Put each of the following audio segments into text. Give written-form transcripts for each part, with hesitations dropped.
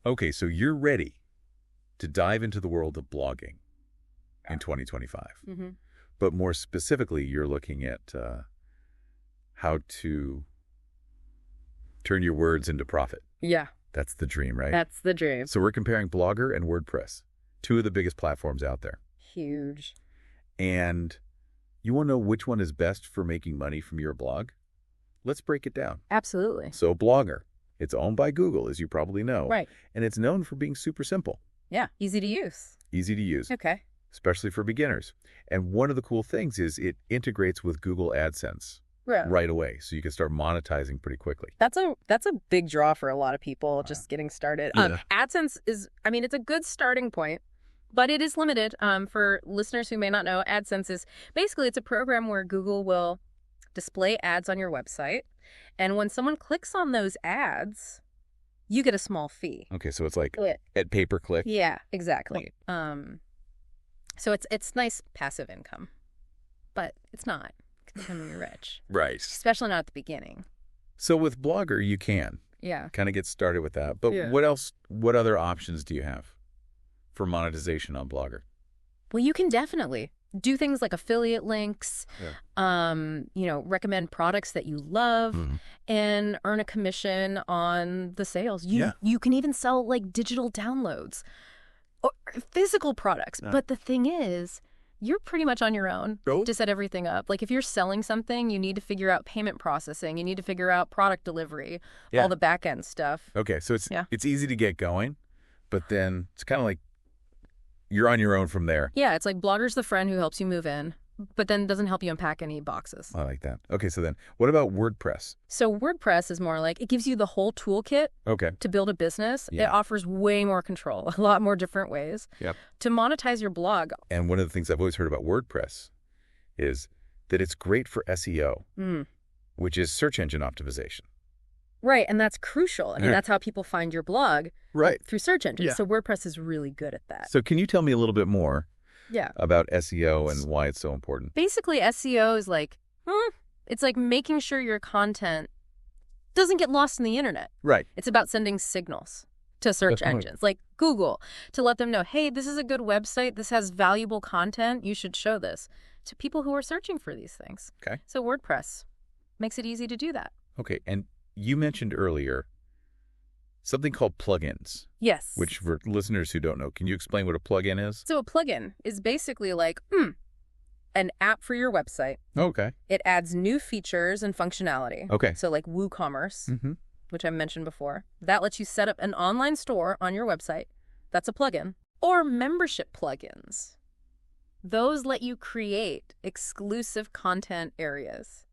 Okay, so you're ready to dive into the world of blogging in 2025. Mm-hmm. But more specifically, you're looking at how to turn your words into profit. Yeah. That's the dream, right? That's the dream. So we're comparing Blogger and WordPress, two of the biggest platforms out there. Huge. And you want to know which one is best for making money from your blog? Let's break it down. Absolutely. So Blogger, it's owned by Google, as you probably know. Right. And it's known for being super simple. Yeah. Easy to use. Easy to use. Okay. Especially for beginners. And one of the cool things is it integrates with Google AdSense right away. So you can start monetizing pretty quickly. That's a big draw for a lot of people just getting started. Yeah. AdSense is, it's a good starting point, but it is limited. For listeners who may not know, AdSense is basically, it's a program where Google will display ads on your website. And when someone clicks on those ads, you get a small fee. Okay, so it's like at pay-per-click. Yeah, exactly. So it's nice passive income, but it's not becoming rich. Right. Especially not at the beginning. So with Blogger, you can kind of get started with that. But what other options do you have for monetization on Blogger? Well, you can definitely do things like affiliate links, recommend products that you love and earn a commission on the sales. You can even sell like digital downloads or physical products. But the thing is, you're pretty much on your own to set everything up. Like if you're selling something, you need to figure out payment processing. You need to figure out product delivery, all the back end stuff. Okay, so it's easy to get going, but then it's kind of like you're on your own from there. Yeah, it's like Blogger's the friend who helps you move in, but then doesn't help you unpack any boxes. I like that. Okay, so then what about WordPress? So WordPress is more like it gives you the whole toolkit to build a business. Yeah. It offers way more control, a lot more different ways to monetize your blog. And one of the things I've always heard about WordPress is that it's great for SEO, which is search engine optimization. Right, and that's crucial. I mean, that's how people find your blog through search engines. Yeah. So WordPress is really good at that. So can you tell me a little bit more about SEO and why it's so important? Basically, SEO is like, it's like making sure your content doesn't get lost in the internet. Right. It's about sending signals to search engines like Google to let them know, hey, this is a good website. This has valuable content. You should show this to people who are searching for these things. Okay. So WordPress makes it easy to do that. Okay, and you mentioned earlier something called plugins. Yes. Which for listeners who don't know, can you explain what a plugin is? So a plugin is basically like an app for your website. Okay. It adds new features and functionality. Okay. So like WooCommerce, which I mentioned before. That lets you set up an online store on your website. That's a plugin. Or membership plugins. Those let you create exclusive content areas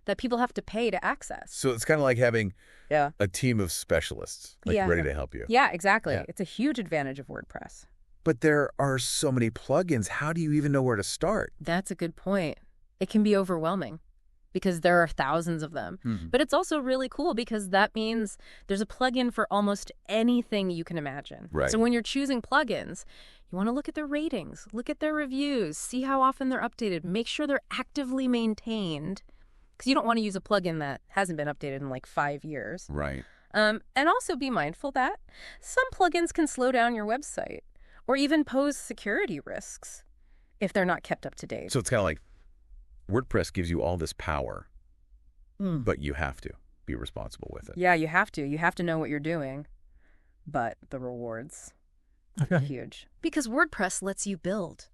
that people have to pay to access. So it's kind of like having a team of specialists ready to help you. Yeah, exactly. Yeah. It's a huge advantage of WordPress. But there are so many plugins. How do you even know where to start? That's a good point. It can be overwhelming because there are thousands of them. But it's also really cool because that means there's a plugin for almost anything you can imagine. Right. So when you're choosing plugins, you want to look at their ratings, look at their reviews, see how often they're updated, make sure they're actively maintained. Because you don't want to use a plugin that hasn't been updated in like 5 years. Right. And also be mindful that some plugins can slow down your website or even pose security risks if they're not kept up to date. So it's kind of like WordPress gives you all this power, but you have to be responsible with it. Yeah, you have to. You have to know what you're doing. But the rewards are huge. Because WordPress lets you build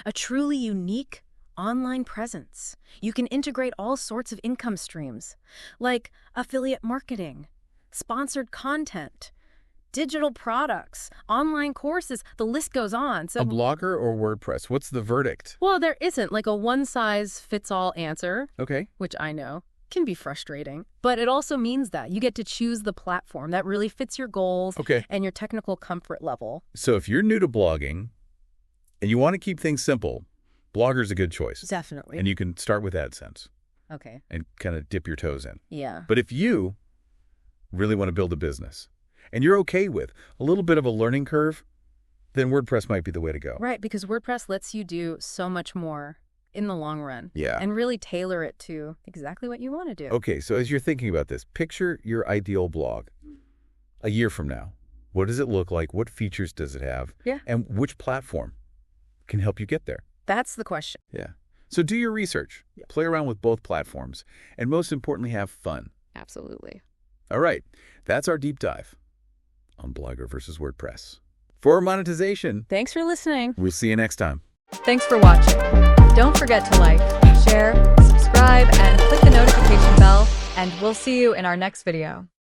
a truly unique online presence. You can integrate all sorts of income streams, like affiliate marketing, sponsored content, digital products, online courses. The list goes on. So a Blogger or WordPress? What's the verdict? Well, there isn't like a one-size-fits-all answer. Okay. Which I know can be frustrating. But it also means that you get to choose the platform that really fits your goals and your technical comfort level. So if you're new to blogging and you want to keep things simple, Blogger's a good choice. Definitely. And you can start with AdSense. Okay. And kind of dip your toes in. Yeah. But if you really want to build a business and you're okay with a little bit of a learning curve, then WordPress might be the way to go. Right, because WordPress lets you do so much more in the long run. Yeah. And really tailor it to exactly what you want to do. Okay, so as you're thinking about this, picture your ideal blog a year from now. What does it look like? What features does it have? Yeah. And which platform can help you get there? That's the question. Yeah. So do your research. Play around with both platforms. And most importantly, have fun. Absolutely. All right. That's our deep dive on Blogger versus WordPress. For monetization. Thanks for listening. We'll see you next time. Thanks for watching. Don't forget to like, share, subscribe, and click the notification bell, and we'll see you in our next video.